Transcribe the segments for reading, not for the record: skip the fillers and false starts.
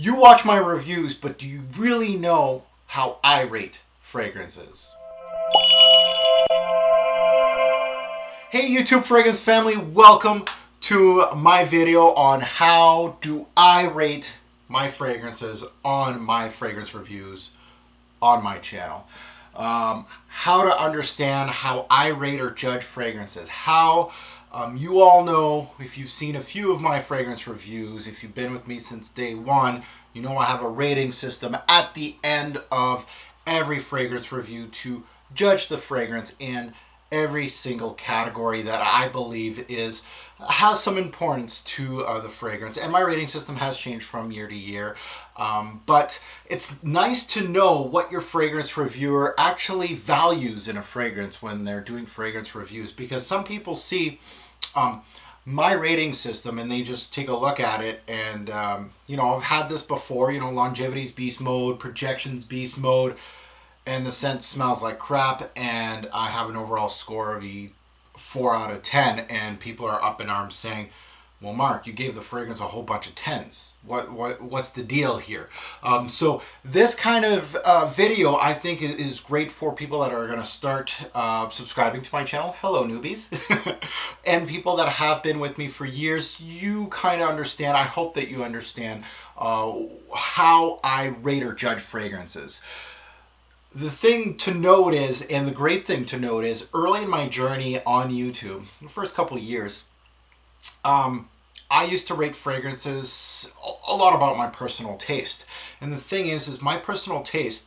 You watch my reviews, but do you really know how I rate fragrances? Hey YouTube fragrance family, welcome to my video on how do I rate my fragrances on my fragrance reviews on my channel. How to understand how I rate or judge fragrances. You all know, if you've seen a few of my fragrance reviews, if you've been with me since day one, you know I have a rating system at the end of every fragrance review to judge the fragrance in every single category that I believe has some importance to the fragrance. And my rating system has changed from year to year. But it's nice to know what your fragrance reviewer actually values in a fragrance when they're doing fragrance reviews, because some people see my rating system and they just take a look at it and I've had this before, longevity's beast mode, projection's beast mode, and the scent smells like crap, and I have an overall score of a 4 out of 10, and people are up in arms saying, well, Mark, you gave the fragrance a whole bunch of 10s. What's the deal here? So this kind of video, I think, is great for people that are going to start subscribing to my channel. Hello, newbies. And people that have been with me for years, you kind of understand. I hope that you understand how I rate or judge fragrances. The thing to note is, and the great thing to note is, early in my journey on YouTube, the first couple of years, I used to rate fragrances a lot about my personal taste. And the thing is my personal taste,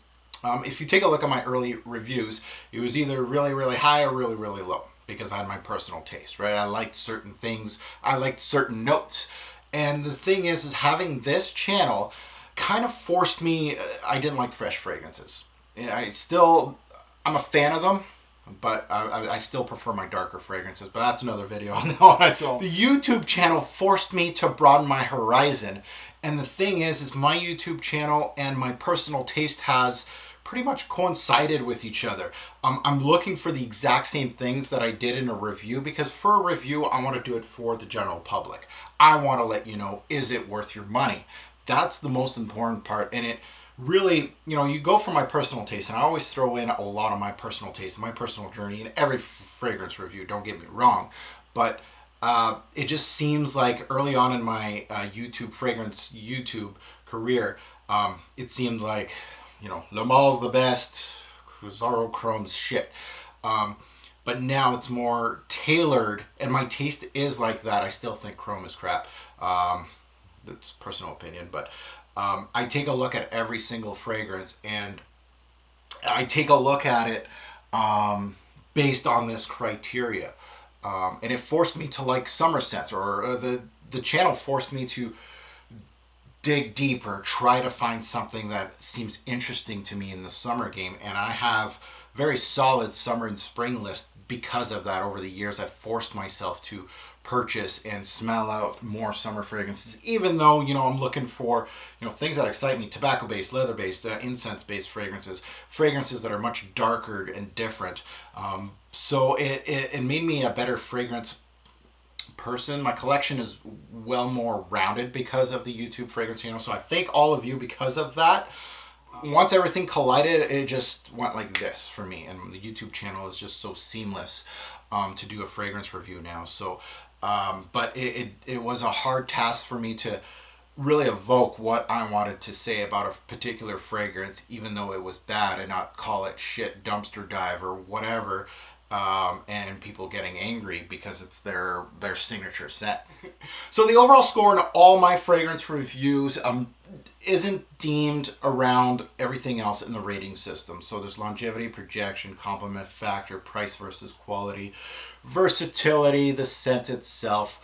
if you take a look at my early reviews, it was either really, really high or really, really low, because I had my personal taste, right? I liked certain things. I liked certain notes. And the thing is having this channel kind of forced me, I didn't like fresh fragrances. I'm a fan of them, but I still prefer my darker fragrances, but that's another video on its own. The YouTube channel forced me to broaden my horizon, and the thing is my YouTube channel and my personal taste has pretty much coincided with each other. I'm looking for the exact same things that I did in a review, because for a review, I want to do it for the general public. I want to let you know, is it worth your money? That's the most important part, and it really, you go for my personal taste, and I always throw in a lot of my personal taste, my personal journey in every fragrance review, don't get me wrong, but it just seems like early on in my fragrance YouTube career, it seemed like, Le Mal's the best, Cruzato Chrome's shit. But now it's more tailored, and my taste is like that. I still think Chrome is crap. That's personal opinion, but I take a look at every single fragrance, and I take a look at it based on this criteria. And it forced me to like summer scents, or the channel forced me to dig deeper, try to find something that seems interesting to me in the summer game. And I have very solid summer and spring list because of that. Over the years, I've forced myself to purchase and smell out more summer fragrances, even though I'm looking for things that excite me: tobacco-based, leather-based, incense-based fragrances that are much darker and different. So it made me a better fragrance person. My collection is well more rounded because of the YouTube fragrance channel. So I thank all of you because of that. Once everything collided, it just went like this for me, and the YouTube channel is just so seamless to do a fragrance review now. So but it was a hard task for me to really evoke what I wanted to say about a particular fragrance, even though it was bad, and not call it shit, dumpster dive, or whatever, and people getting angry because it's their signature scent. So the overall score in all my fragrance reviews isn't deemed around everything else in the rating system. So there's longevity, projection, compliment factor, price versus quality, versatility, the scent itself,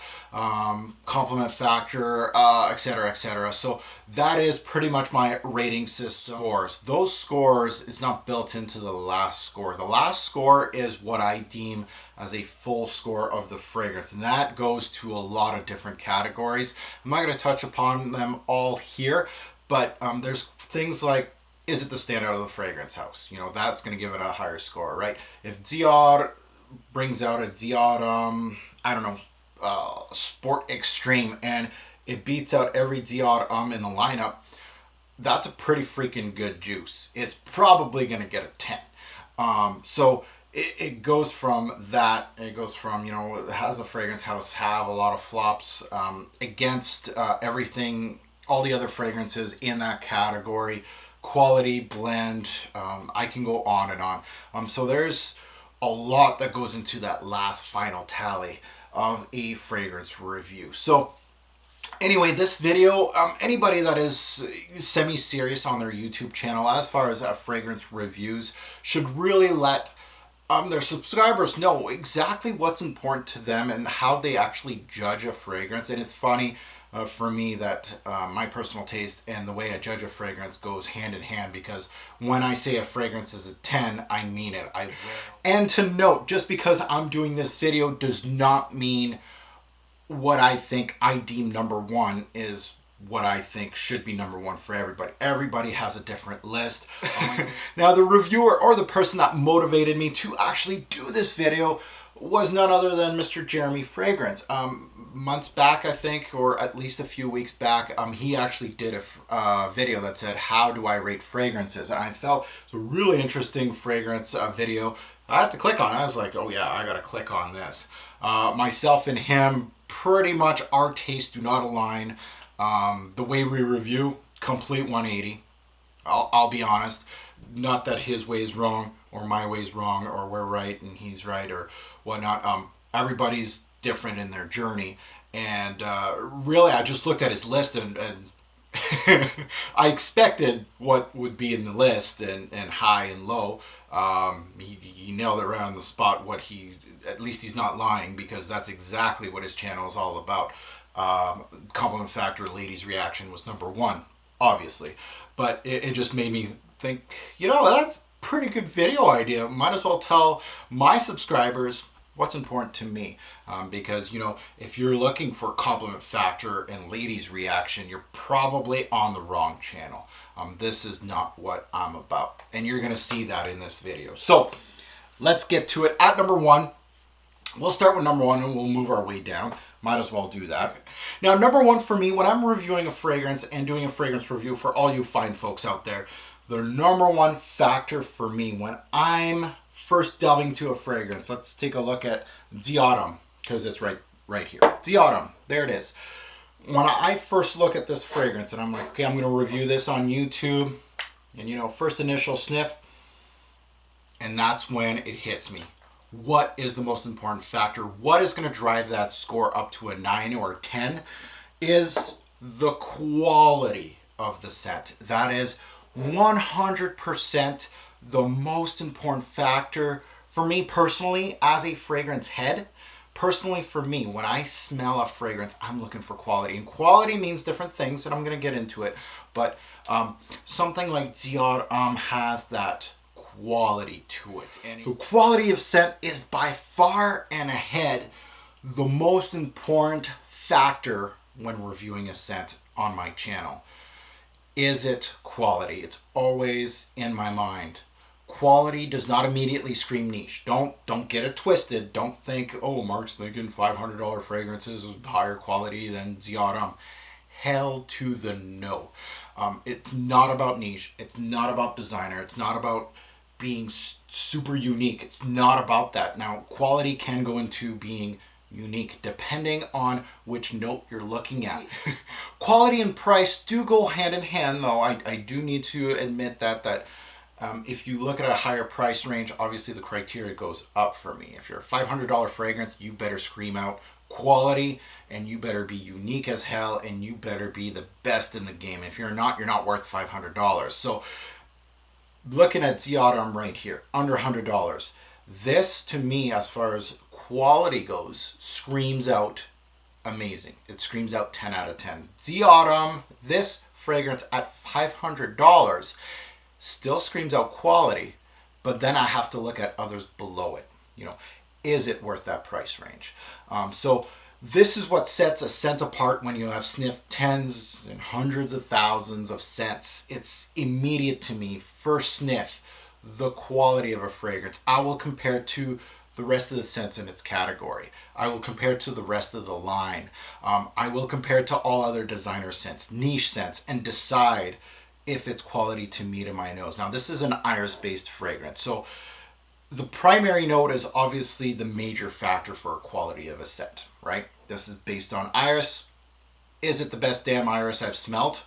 compliment factor, etc., etc. So that is pretty much my rating system scores. Those scores is not built into the last score. The last score is what I deem as a full score of the fragrance, and that goes to a lot of different categories. I'm not going to touch upon them all here, but there's things like, is it the standout of the fragrance house? That's going to give it a higher score, right? If Dior brings out a Dior, Sport Extreme, and it beats out every Dior in the lineup, that's a pretty freaking good juice. It's probably going to get a 10. So it goes from that, it goes from, has a fragrance house have a lot of flops against everything, all the other fragrances in that category, quality, blend, I can go on and on. So there's a lot that goes into that last final tally of a fragrance review. So anyway, this video, anybody that is semi-serious on their YouTube channel as far as fragrance reviews should really let their subscribers know exactly what's important to them and how they actually judge a fragrance. And it's funny for me that my personal taste and the way I judge a fragrance goes hand in hand, because when I say a fragrance is a 10, I mean it. And to note, just because I'm doing this video does not mean what I think I deem number one is what I think should be number one for everybody. Everybody has a different list. Now, the reviewer or the person that motivated me to actually do this video was none other than Mr. Jeremy Fragrance. Months back, I think, or at least a few weeks back, he actually did a video that said, how do I rate fragrances? And I felt it was a really interesting fragrance video. I had to click on it. I was like, oh yeah, I gotta click on this. Myself and him, pretty much our tastes do not align. The way we review, complete 180. I'll be honest. Not that his way is wrong or my way is wrong or we're right and he's right or whatnot. Everybody's different in their journey. And really, I just looked at his list and I expected what would be in the list and high and low. He nailed it right on the spot. At least he's not lying, because that's exactly what his channel is all about. Compliment factor, ladies' reaction was number one, obviously, but it just made me think, that's a pretty good video idea. Might as well tell my subscribers what's important to me, because if you're looking for compliment factor and ladies' reaction, you're probably on the wrong channel. This is not what I'm about, and you're gonna see that in this video. So let's get to it. At number one, we'll start with number one and we'll move our way down. Might as well do that. Now, number one for me, when I'm reviewing a fragrance and doing a fragrance review for all you fine folks out there, the number one factor for me when I'm first delving into a fragrance, let's take a look at D'Autumn, because it's right here. D'Autumn, there it is. When I first look at this fragrance and I'm like, okay, I'm going to review this on YouTube, and first initial sniff, and that's when it hits me. What is the most important factor? What is going to drive that score up to a 9 or a 10 is the quality of the scent. That is 100% the most important factor for me personally as a fragrance head. Personally, for me, when I smell a fragrance, I'm looking for quality. And quality means different things, and I'm going to get into it. But something like D'Autumn has that quality to it. So quality of scent is by far and ahead the most important factor when reviewing a scent on my channel. Is it quality? It's always in my mind. Quality does not immediately scream niche. Don't get it twisted. Don't think, oh, Mark's thinking $500 fragrances is higher quality than D'Autumn. Hell to the no. It's not about niche. It's not about designer. It's not about being super unique. It's not about that. Now, quality can go into being unique depending on which note you're looking at. Quality and price do go hand in hand, though. I do need to admit that if you look at a higher price range, obviously the criteria goes up for me. If you're a $500 fragrance, you better scream out quality, and you better be unique as hell, and you better be the best in the game. If you're not worth $500. So looking at D'Autumn right here, under $100. This, to me, as far as quality goes, screams out amazing. It screams out 10 out of 10. D'Autumn, this fragrance at $500, still screams out quality, but then I have to look at others below it. Is it worth that price range? So this is what sets a scent apart when you have sniffed tens and hundreds of thousands of scents. It's immediate to me, first sniff, the quality of a fragrance. I will compare it to the rest of the scents in its category. I will compare it to the rest of the line. I will compare it to all other designer scents, niche scents, and decide, if it's quality to me to my nose. Now, this is an iris-based fragrance, so the primary note is obviously the major factor for quality of a scent, right? This is based on iris. Is it the best damn iris I've smelt?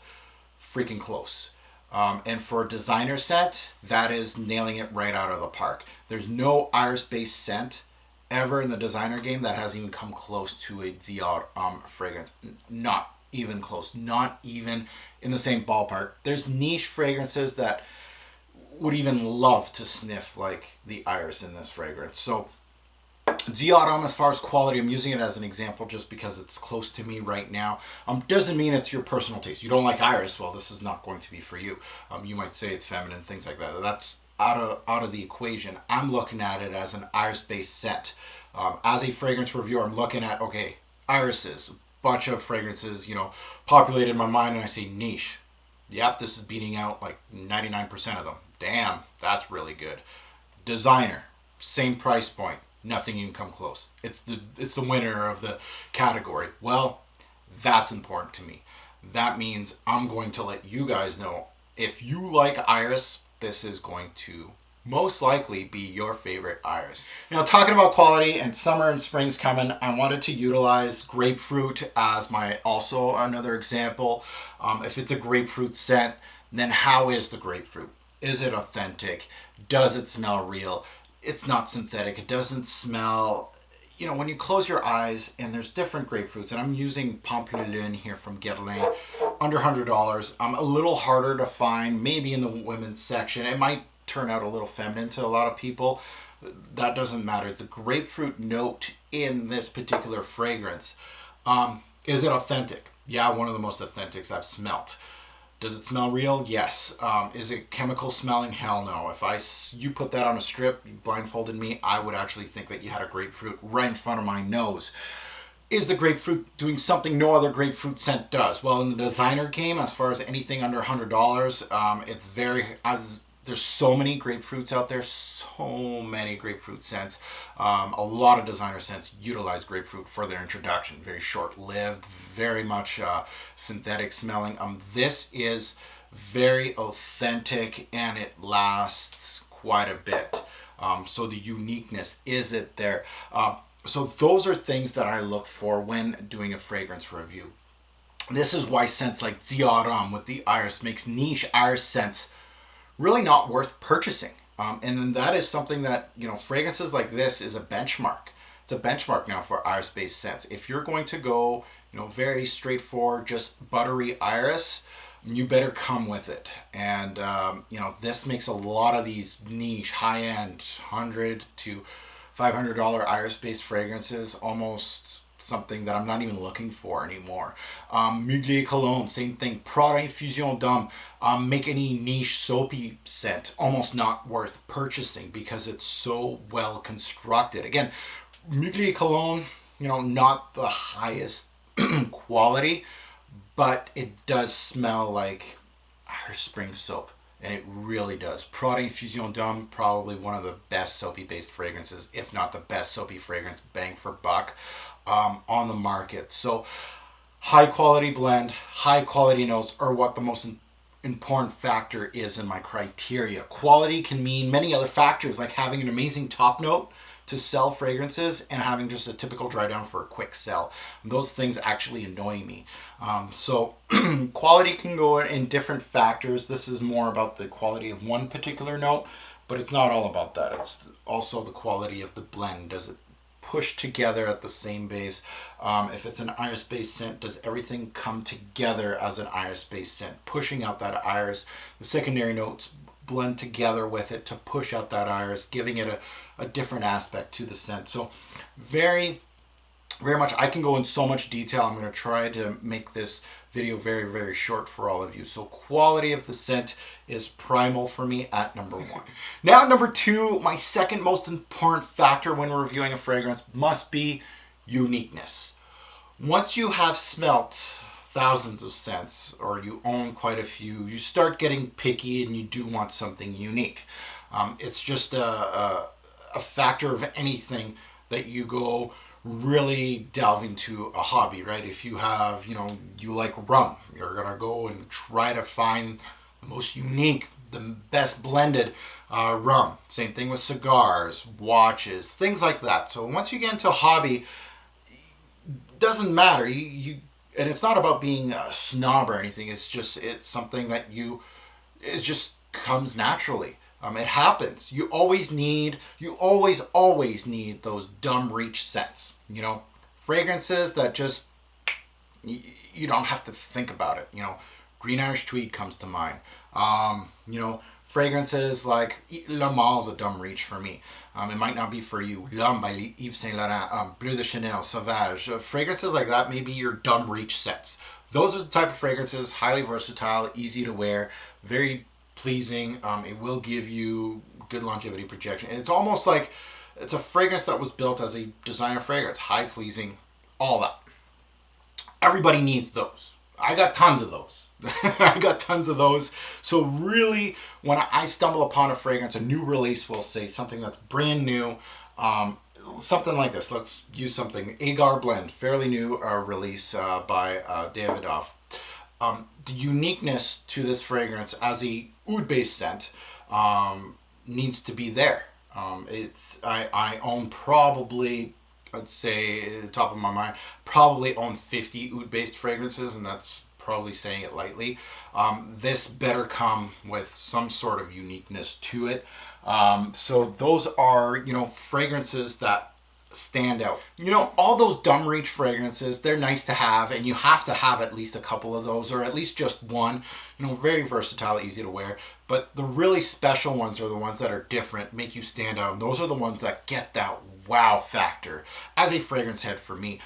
Freaking close. And for a designer scent, that is nailing it right out of the park. There's no iris-based scent ever in the designer game that has even come close to a Dior fragrance. Not even close. Not even in the same ballpark. There's niche fragrances that would even love to sniff like the iris in this fragrance. So Dior, as far as quality, I'm using it as an example just because it's close to me right now. Doesn't mean it's your personal taste. You don't like iris, well, this is not going to be for you. You might say it's feminine, things like that. That's out of the equation. I'm looking at it as an iris-based scent. As a fragrance reviewer, I'm looking at, okay, irises, a bunch of fragrances, populated in my mind, and I say niche. Yep, this is beating out like 99% of them. Damn, that's really good. Designer, same price point. Nothing even come close. It's the winner of the category. Well, that's important to me. That means I'm going to let you guys know, if you like iris, this is going to most likely be your favorite iris. Now, talking about quality, and summer and spring's coming, I wanted to utilize grapefruit as my also another example. If it's a grapefruit scent, then how is the grapefruit? Is it authentic? Does it smell real? It's not synthetic. It doesn't smell, when you close your eyes, and there's different grapefruits, and I'm using Pampelune here from Guerlain, under $100. A little harder to find, maybe in the women's section. It might turn out a little feminine to a lot of people. That doesn't matter. The grapefruit note in this particular fragrance, is it authentic? Yeah, one of the most authentics I've smelt. Does it smell real? Yes. Is it chemical smelling? Hell no. If you put that on a strip, you blindfolded me, I would actually think that you had a grapefruit right in front of my nose. Is the grapefruit doing something no other grapefruit scent does? Well, in the designer game, as far as anything under $100, it's there's so many grapefruits out there, so many grapefruit scents. A lot of designer scents utilize grapefruit for their introduction. Very short-lived, very much synthetic smelling. This is very authentic, and it lasts quite a bit. So the uniqueness, is it there? So those are things that I look for when doing a fragrance review. This is why scents like Dior with the iris makes niche iris scents really not worth purchasing. And then that is something that, fragrances like this is a benchmark. It's a benchmark now for iris-based scents. If you're going to go, very straightforward, just buttery iris, you better come with it. And, this makes a lot of these niche, high-end, $100 to $500 iris-based fragrances almost something that I'm not even looking for anymore. Mugler Cologne, same thing. Prada Infusion d'Homme, make any niche soapy scent almost not worth purchasing because it's so well constructed. Again, Mugler Cologne, not the highest quality, but it does smell like Irish Spring soap. And it really does. Prada Infusion d'Homme, probably one of the best soapy-based fragrances, if not the best soapy fragrance, bang for buck, on the market. So high quality blend, high quality notes are what the most important factor is in my criteria. Quality can mean many other factors, like having an amazing top note to sell fragrances and having just a typical dry down for a quick sell. Those things actually annoy me. So quality can go in different factors. This is more about the quality of one particular note, but it's not all about that. It's also the quality of the blend. Does it push together at the same base? If it's an iris-based scent, does everything come together as an iris-based scent, pushing out that iris? The secondary notes blend together with it to push out that iris, giving it a different aspect to the scent. So very, very much, I can go in so much detail. I'm going to try to make this video very, very short for all of you. So quality of the scent is primal for me at number one. Now number two, my second most important factor when reviewing a fragrance must be uniqueness. Once you have smelt thousands of scents, or you own quite a few, you start getting picky and you do want something unique. It's just a factor of anything that you go really delve into a hobby, right? If you have, you like rum, you're gonna go and try to find most unique, the best blended rum. Same thing with cigars, watches, things like that. So once you get into a hobby, doesn't matter. And it's not about being a snob or anything. It's something that it just comes naturally. It happens. You always always need those dumb reach scents. Fragrances that just you don't have to think about it. Green Irish Tweed comes to mind. Fragrances like Le Male's a dumb reach for me. It might not be for you. L'Homme by Yves Saint Laurent, Bleu de Chanel, Sauvage. Fragrances like that may be your dumb reach sets. Those are the type of fragrances, highly versatile, easy to wear, very pleasing. It will give you good longevity projection. And it's almost like it's a fragrance that was built as a designer fragrance, high pleasing, all that. Everybody needs those. I got tons of those. So really, when I stumble upon a fragrance, a new release, we'll say something that's brand new, something like this. Let's use something. Agar Blend, fairly new release by Davidoff. The uniqueness to this fragrance as a oud-based scent needs to be there. I own probably, I'd say, at the top of my mind, probably own 50 oud-based fragrances, and that's probably saying it lightly. This better come with some sort of uniqueness to it. So those are, fragrances that stand out. All those dumb reach fragrances, they're nice to have, and you have to have at least a couple of those, or at least just one. Very versatile, easy to wear. But the really special ones are the ones that are different, make you stand out, and those are the ones that get that wow factor. As a fragrance head for me,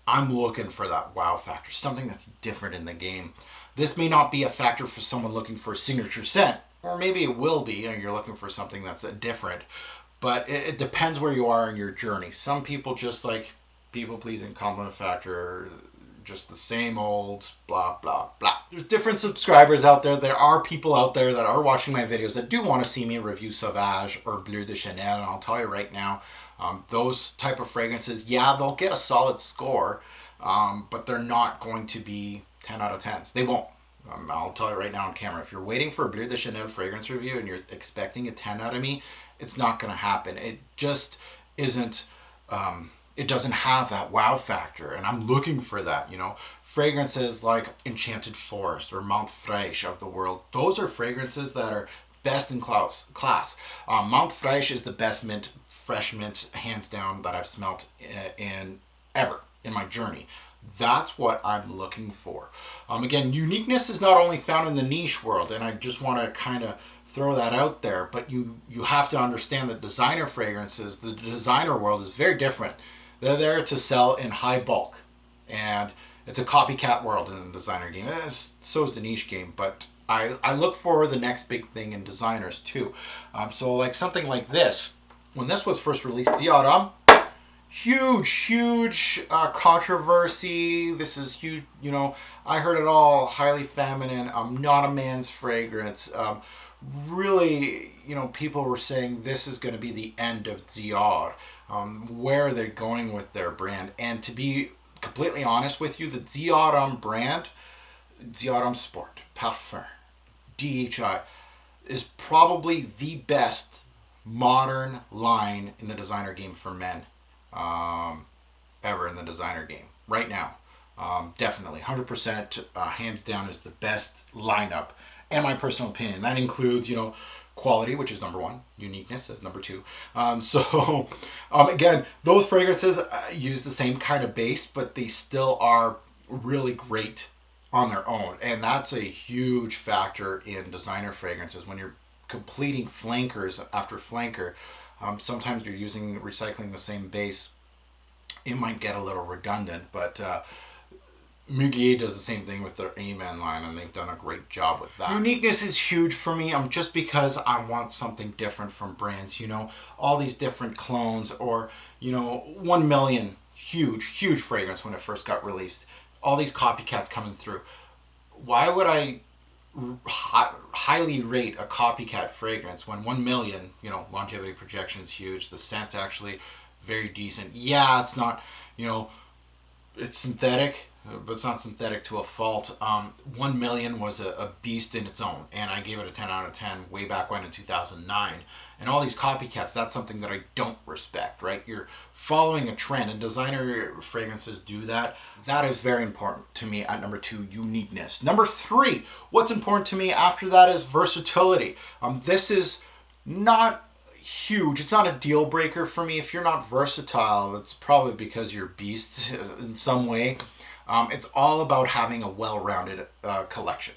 I'm looking for that wow factor, something that's different in the game. This may not be a factor for someone looking for a signature scent, or maybe it will be, and you're looking for something that's different. But it depends where you are in your journey. Some people just like people pleasing, compliment factor, just the same old blah blah blah. There's different subscribers out there. There are people out there that are watching my videos that do want to see me review Sauvage or Bleu de Chanel, and I'll tell you right now, those type of fragrances, yeah, they'll get a solid score, but they're not going to be 10 out of 10s. They won't. I'll tell you right now on camera, if you're waiting for a Bleu de Chanel fragrance review and you're expecting a 10 out of me, it's not going to happen. It just isn't, it doesn't have that wow factor, and I'm looking for that. Fragrances like Enchanted Forest or Mount Fraiche of the world, those are fragrances that are best in class. Mount Fraiche is the best mint, fresh mint, hands down, that I've smelt in my journey. That's what I'm looking for. Again, uniqueness is not only found in the niche world, and I just want to kind of throw that out there, but you have to understand that designer fragrances, the designer world is very different. They're there to sell in high bulk, and it's a copycat world in the designer game. So is the niche game, but I look for the next big thing in designers too. So like something like this, when this was first released, Dioram, huge controversy. This is huge, I heard it all, highly feminine, not a man's fragrance. Really, people were saying this is going to be the end of Dior. Where are they going with their brand? And to be completely honest with you, the Dioram brand, Dioram Sport, Parfum, DHI, is probably the best modern line in the designer game for men ever in the designer game right now. Definitely 100% hands down is the best lineup, and my personal opinion that includes quality, which is number one, uniqueness is number two. Again, those fragrances use the same kind of base, but they still are really great on their own, and that's a huge factor in designer fragrances. When you're completing flankers after flanker, sometimes you're recycling the same base. It might get a little redundant, but Mugler does the same thing with their Amen line, and they've done a great job with that. Uniqueness is huge for me, just because I want something different from brands. All these different clones, or 1 million, huge fragrance when it first got released. All these copycats coming through. Why would I highly rate a copycat fragrance when 1 million, longevity projection is huge, the scent's actually very decent. Yeah, it's not, it's synthetic, but it's not synthetic to a fault. 1 Million was a beast in its own, and I gave it a 10 out of 10 way back when in 2009. And all these copycats, that's something that I don't respect, right? You're following a trend, and designer fragrances do that. That is very important to me at number 2, uniqueness. Number 3, what's important to me after that is versatility. This is not huge. It's not a deal breaker for me. If you're not versatile, it's probably because you're a beast in some way. It's all about having a well-rounded collection.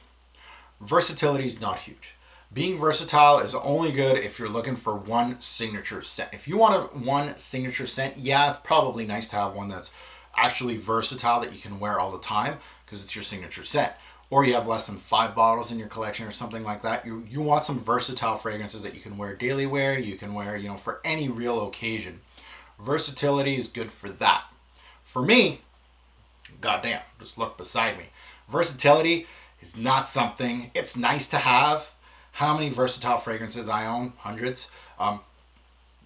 Versatility is not huge. Being versatile is only good if you're looking for one signature scent. If you want one signature scent, yeah, it's probably nice to have one that's actually versatile that you can wear all the time because it's your signature scent. Or you have less than 5 bottles in your collection or something like that. You want some versatile fragrances that you can wear daily wear, you can wear, for any real occasion. Versatility is good for that. For me, goddamn, just look beside me. Versatility is not something, it's nice to have. How many versatile fragrances I own? Hundreds.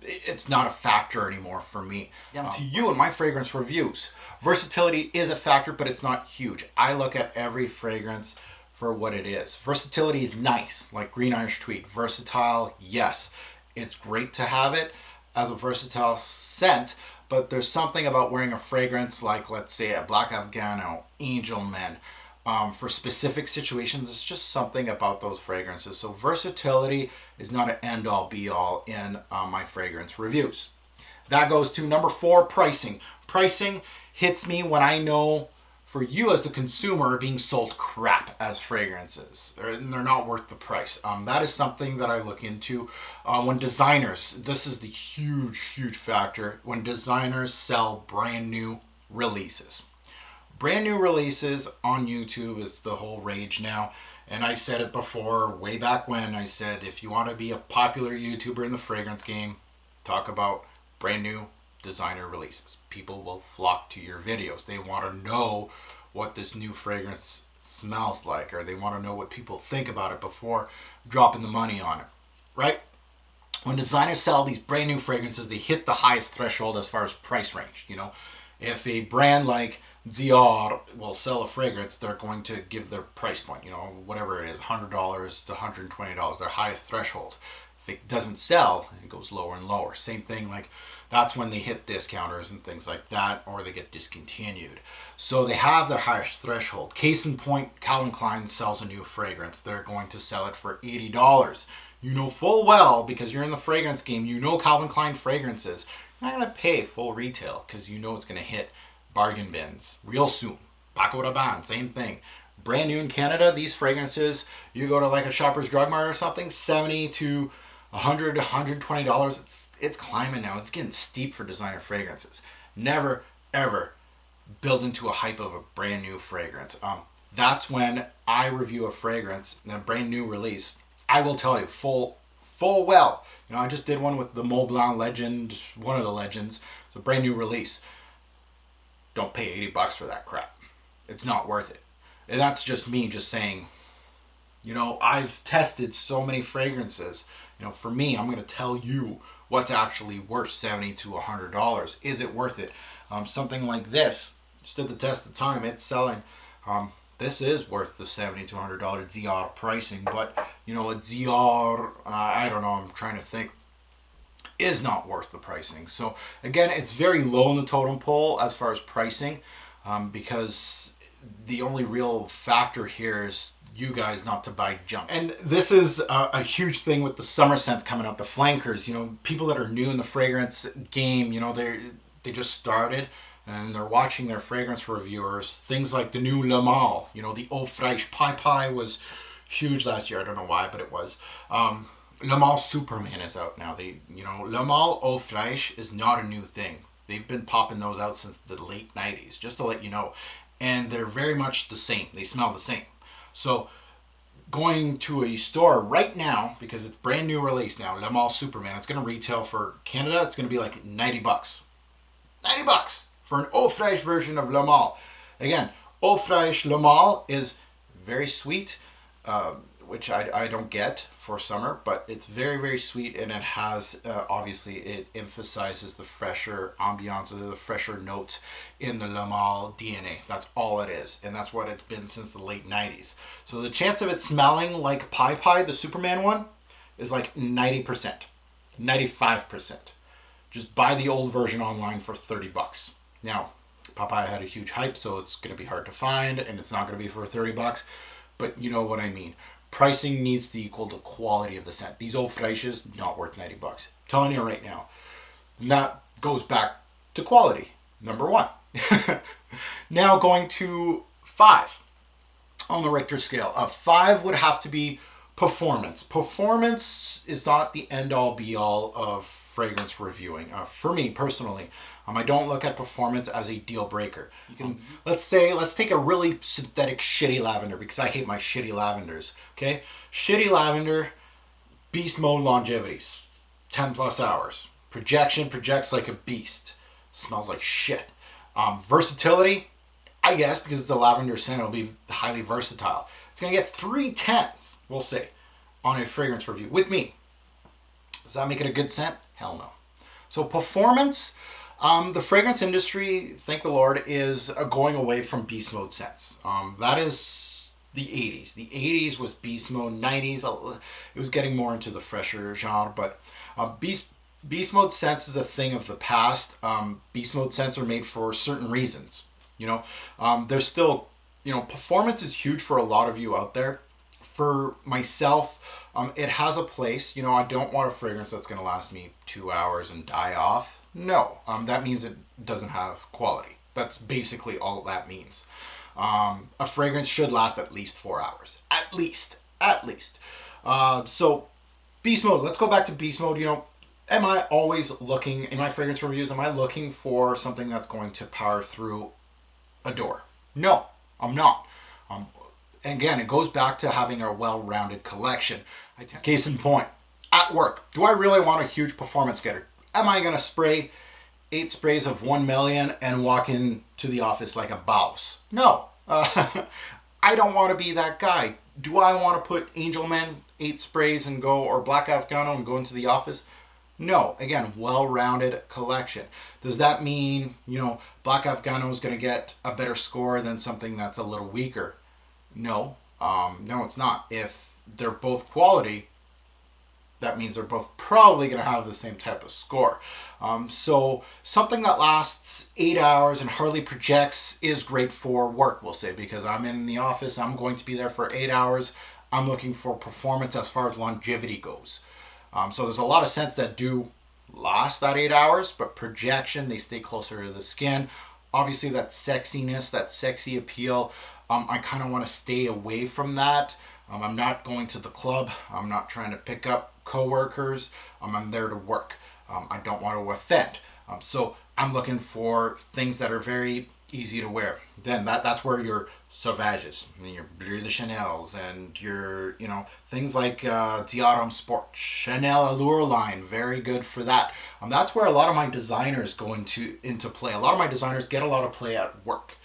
It's not a factor anymore for me. To you and my fragrance reviews, versatility is a factor, but it's not huge. I look at every fragrance for what it is. Versatility is nice, like Green Irish Tweed. Versatile, yes. It's great to have it as a versatile scent, but there's something about wearing a fragrance like, let's say, a Black Afgano, Angel Men, for specific situations. It's just something about those fragrances. So versatility is not an end-all be-all in my fragrance reviews. That goes to number 4, pricing. Pricing hits me when I know for you as the consumer are being sold crap as fragrances, and they're not worth the price. That is something that I look into when designers, this is the huge factor, when designers sell brand new releases. Brand new releases on YouTube is the whole rage now. And I said it before, way back when, I said if you want to be a popular YouTuber in the fragrance game, talk about brand new designer releases. People will flock to your videos. They want to know what this new fragrance smells like, or they want to know what people think about it before dropping the money on it, right? When designers sell these brand new fragrances, they hit the highest threshold as far as price range. If a brand like Dior will sell a fragrance, they're going to give their price point, whatever it is, $100 to $120, their highest threshold. If it doesn't sell, it goes lower and lower. Same thing, like that's when they hit discounters and things like that, or they get discontinued. So they have their highest threshold. Case in point, Calvin Klein sells a new fragrance. They're going to sell it for $80. You know full well, because you're in the fragrance game, Calvin Klein fragrances. You're not going to pay full retail because it's going to hit bargain bins real soon. Paco Rabanne, same thing. Brand new in Canada, these fragrances, you go to like a Shoppers Drug Mart or something, $70 to $100 to $120. It's climbing now. It's getting steep for designer fragrances. Never, ever build into a hype of a brand new fragrance. That's when I review a fragrance, a brand new release. I will tell you full well. I just did one with the Montblanc Legend, one of the legends. It's a brand new release. Don't pay $80 for that crap. It's not worth it. And that's just me just saying, I've tested so many fragrances. For me, I'm going to tell you what's actually worth $70 to $100. Is it worth it? Something like this stood the test of time. It's selling. This is worth the $70 to $100 Dior pricing. But, a Dior, I don't know, I'm trying to think, is not worth the pricing. So again, it's very low in the totem pole as far as pricing, because the only real factor here is you guys not to buy junk. And this is a huge thing with the summer scents coming out, the flankers. People that are new in the fragrance game, they just started and they're watching their fragrance reviewers. Things like the new Le Male, the Eau Fraiche. Pie was huge last year. I don't know why, but it was. Le Male Superman is out now. Le Male Eau Fraiche is not a new thing. They've been popping those out since the late 90s, just to let you know. And they're very much the same. They smell the same. So going to a store right now, because it's brand new release now, Le Male Superman, it's going to retail for Canada, it's going to be like $90. $90 for an Eau Fraiche version of Le Male. Again, Eau Fraiche Le Male is very sweet. which I don't get for summer, but it's very, very sweet, and it has, obviously, it emphasizes the fresher ambiance, the fresher notes in the Le Male DNA. That's all it is, and that's what it's been since the late 90s. So the chance of it smelling like Pai Pai, the Superman one, is like 90%, 95%. Just buy the old version online for $30. Now, Pai Pai had a huge hype, so it's going to be hard to find, and it's not going to be for $30, but you know what I mean. Pricing needs to equal the quality of the scent. These old Freisches, not worth $90. Telling you right now. And that goes back to quality, number one. Now going to 5 on the Richter scale. 5 would have to be performance. Performance is not the end-all be-all of fragrance reviewing. For me personally, I don't look at performance as a deal breaker. You can, let's take a really synthetic shitty lavender, because I hate my shitty lavenders. Okay, shitty lavender, beast mode longevities, 10 plus hours. Projection projects like a beast, smells like shit. Versatility, I guess because it's a lavender scent, it'll be highly versatile. It's gonna get 3 10s, we'll say, on a fragrance review with me. Does that make it a good scent? Hell no. So performance, the fragrance industry, thank the Lord, is going away from beast mode scents. That is the 80s. The 80s was beast mode. 90s, it was getting more into the fresher genre, but beast mode scents is a thing of the past. Beast mode scents are made for certain reasons. You know, there's still, you know, performance is huge for a lot of you out there. For myself, it has a place. You know, I don't want a fragrance that's going to last me 2 hours and die off. No, that means it doesn't have quality. That's basically all that means. A fragrance should last at least 4 hours. At least. So, beast mode. Let's go back to beast mode. You know, am I always looking, in my fragrance reviews, am I looking for something that's going to power through a door? No, I'm not. Again, it goes back to having a well-rounded collection. Case in point, at work, do I really want a huge performance getter? Am I going to spray 8 sprays of 1 million and walk into the office like a boss? No. I don't want to be that guy. Do I want to put Angelman 8 sprays and go, or Black Afgano and go into the office? No. Again, well-rounded collection. Does that mean, you know, Black Afgano is going to get a better score than something that's a little weaker? No. No, it's not. If they're both quality, that means they're both probably going to have the same type of score. So something that lasts 8 hours and hardly projects is great for work, we'll say, because I'm in the office, I'm going to be there for 8 hours. I'm looking for performance as far as longevity goes. So there's a lot of scents that do last that 8 hours, but projection, they stay closer to the skin. Obviously that sexiness, that sexy appeal, I kind of want to stay away from that. I'm not going to the club. I'm not trying to pick up coworkers. I'm there to work. I don't want to offend. So I'm looking for things that are very easy to wear. Then that's where your Sauvages, your Bleu de Chanels, and your, you know, things like Dior Sport, Chanel Allure line, very good for that. That's where a lot of my designers go into play. A lot of my designers get a lot of play at work.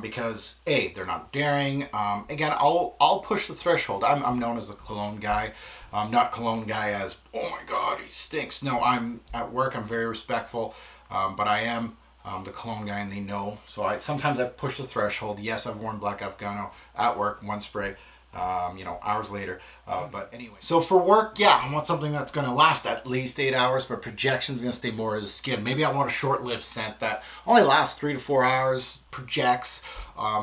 Because they're not daring. Again, I'll push the threshold. I'm known as the cologne guy. Not cologne guy as, oh my God, he stinks. No, I'm at work. I'm very respectful, but I am the cologne guy, and they know. So sometimes I push the threshold. Yes, I've worn Black Afgano at work, 1 spray. You know, hours later. But anyway. So for work, yeah, I want something that's going to last at least 8 hours, but projection's going to stay more to the skin. Maybe I want a short-lived scent that only lasts 3 to 4 hours, projects,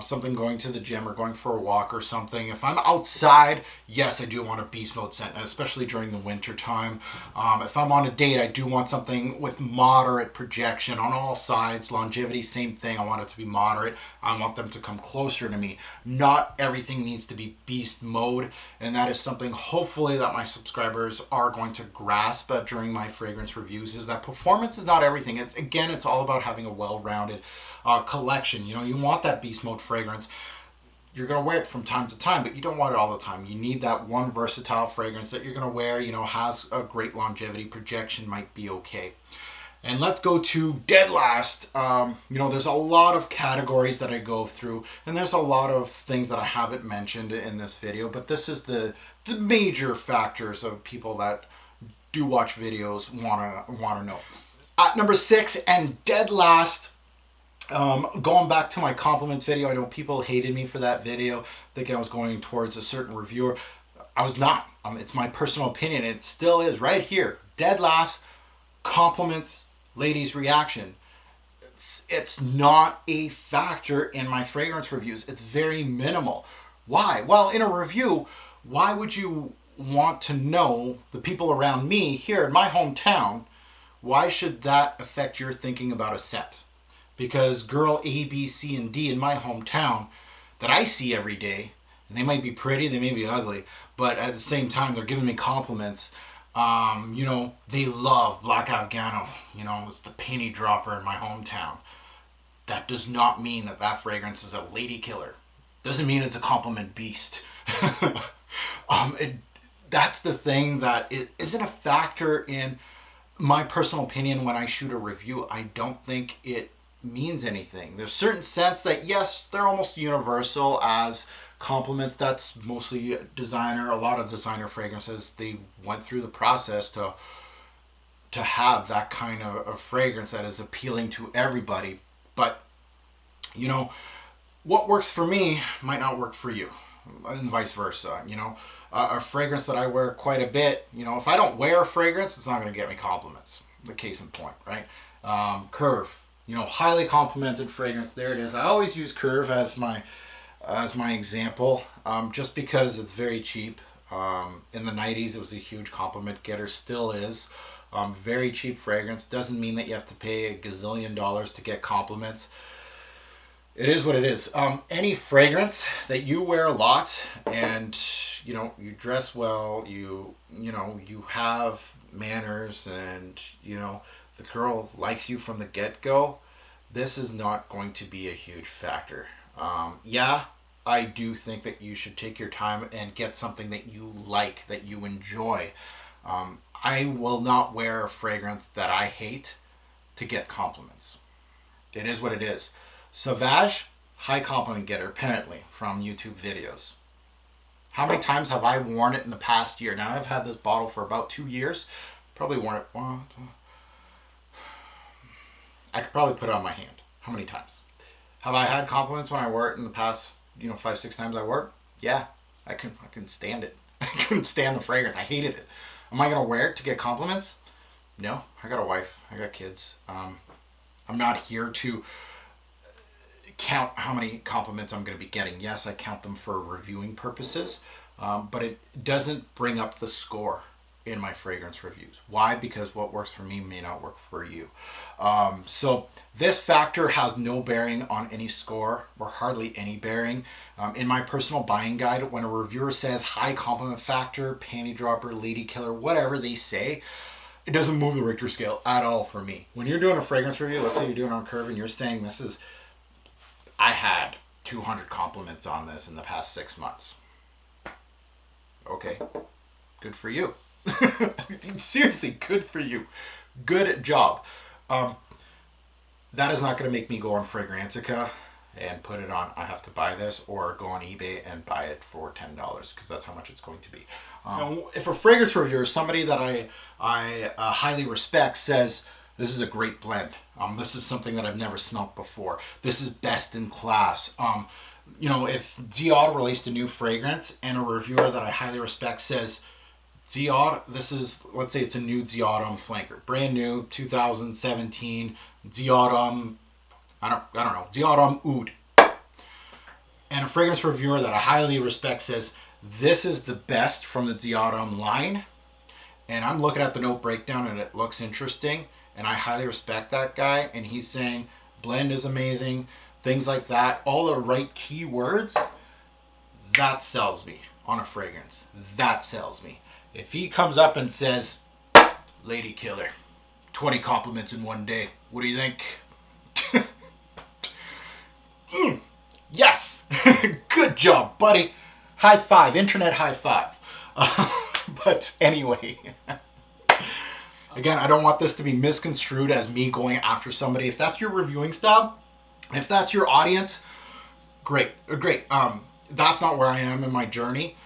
something going to the gym or going for a walk or something. If I'm outside, yes, I do want a beast mode scent, especially during the winter time. If I'm on a date, I do want something with moderate projection on all sides. Longevity, same thing. I want it to be moderate. I want them to come closer to me. Not everything needs to be beast mode, and that is something hopefully that my subscribers are going to grasp during my fragrance reviews, is that performance is not everything. It's all about having a well-rounded collection. You know, you want that beast mode fragrance. You're going to wear it from time to time, but you don't want it all the time. You need that one versatile fragrance that you're going to wear, you know, has a great longevity. Projection might be okay. And let's go to dead last. You know, there's a lot of categories that I go through, and there's a lot of things that I haven't mentioned in this video, but this is the the major factors of people that do watch videos wanna know. At number 6 and dead last, going back to my compliments video, I know people hated me for that video, thinking I was going towards a certain reviewer. I was not. It's my personal opinion. It still is right here. Dead last, compliments, ladies' reaction. It's not a factor in my fragrance reviews. It's very minimal. Why? Well, in a review, why would you want to know the people around me here in my hometown? Why should that affect your thinking about a scent? Because girl A, B, C, and D in my hometown that I see every day, and they might be pretty, they may be ugly, but at the same time, they're giving me compliments. They love Black Afgano. It's the penny dropper in my hometown. That does not mean that fragrance is a lady killer. Doesn't mean it's a compliment beast. That's the thing that it isn't a factor in my personal opinion when I shoot a review. I don't think it means anything. There's certain scents that, yes, they're almost universal as compliments. That's mostly designer. A lot of designer fragrances, they went through the process to have that kind of fragrance that is appealing to everybody. But what works for me might not work for you, and vice versa. A fragrance that I wear quite a bit, if I don't wear a fragrance, it's not going to get me compliments. The case in point, right? Curve, highly complimented fragrance. There it is. I always use Curve as my example, just because it's very cheap. In the 90s, it was a huge compliment getter, still is. Very cheap fragrance. Doesn't mean that you have to pay a gazillion dollars to get compliments. It is what it is. Any fragrance that you wear a lot, and you dress well, you have manners, and the girl likes you from the get-go, this is not going to be a huge factor. Yeah, I do think that you should take your time and get something that you like, that you enjoy. I will not wear a fragrance that I hate to get compliments. It is what it is. Sauvage, high compliment getter, apparently, from YouTube videos. How many times have I worn it in the past year? Now, I've had this bottle for about 2 years. Probably worn it. I could probably put it on my hand. How many times? Have I had compliments when I wore it in the past, 5, 6 times I wore it? Yeah, I couldn't stand it. I couldn't stand the fragrance. I hated it. Am I going to wear it to get compliments? No, I got a wife. I got kids. I'm not here to count how many compliments I'm going to be getting. Yes, I count them for reviewing purposes, but it doesn't bring up the score in my fragrance reviews. Why? Because what works for me may not work for you. So this factor has no bearing on any score, or hardly any bearing. In my personal buying guide, when a reviewer says high compliment factor, panty dropper, lady killer, whatever they say, it doesn't move the Richter scale at all for me. When you're doing a fragrance review, let's say you're doing on Curve and you're saying I had 200 compliments on this in the past 6 months. Okay, good for you. Seriously, good for you. Good job. That is not going to make me go on Fragrantica and put it on, I have to buy this, or go on eBay and buy it for $10, because that's how much it's going to be. If a fragrance reviewer, somebody that I highly respect, says, this is a great blend. This is something that I've never smelt before. This is best in class. If Dior released a new fragrance and a reviewer that I highly respect says, Dior, this is, let's say it's a new Dior Homme Flanker. Brand new, 2017, Dior Homme, I don't know, Dior Homme Oud. And a fragrance reviewer that I highly respect says, this is the best from the Dior Homme line. And I'm looking at the note breakdown and it looks interesting. And I highly respect that guy, and he's saying blend is amazing, things like that, all the right keywords, that sells me on a fragrance. That sells me. If he comes up and says, lady killer, 20 compliments in one day, what do you think? Yes, good job, buddy. High five, internet high five. But anyway... Again, I don't want this to be misconstrued as me going after somebody. If that's your reviewing style, if that's your audience, great. That's not where I am in my journey.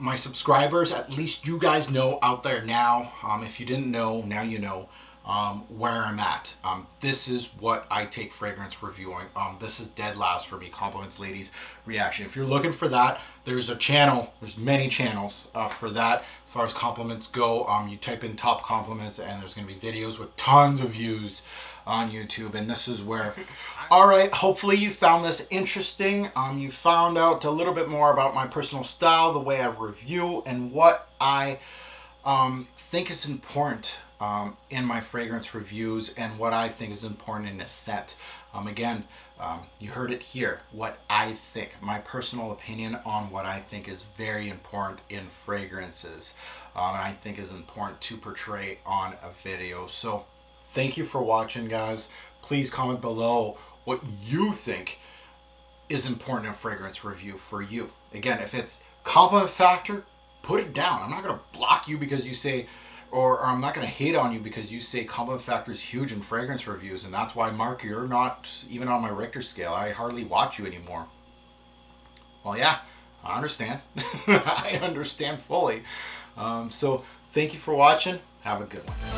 my subscribers, at least you guys know out there now. If you didn't know, now you know where I'm at. This is what I take fragrance reviewing. This is dead last for me. Compliments Ladies Reaction. If you're looking for that, there's a channel. There's many channels for that. As far as compliments go, you type in top compliments, and there's going to be videos with tons of views on YouTube, and this is where. All right, hopefully you found this interesting. You found out a little bit more about my personal style, the way I review, and what I think is important in my fragrance reviews, and what I think is important in a scent. Again, you heard it here, what I think, my personal opinion on what I think is very important in fragrances, and I think is important to portray on a video. So thank you for watching, guys. Please comment below what you think is important in fragrance review for you. Again, if it's compliment factor, put it down. I'm not going to block you because you say, or I'm not going to hate on you because you say compliment factor is huge in fragrance reviews, and that's why, Mark, you're not even on my Richter scale. I hardly watch you anymore. Well, yeah, I understand. I understand fully. So thank you for watching. Have a good one.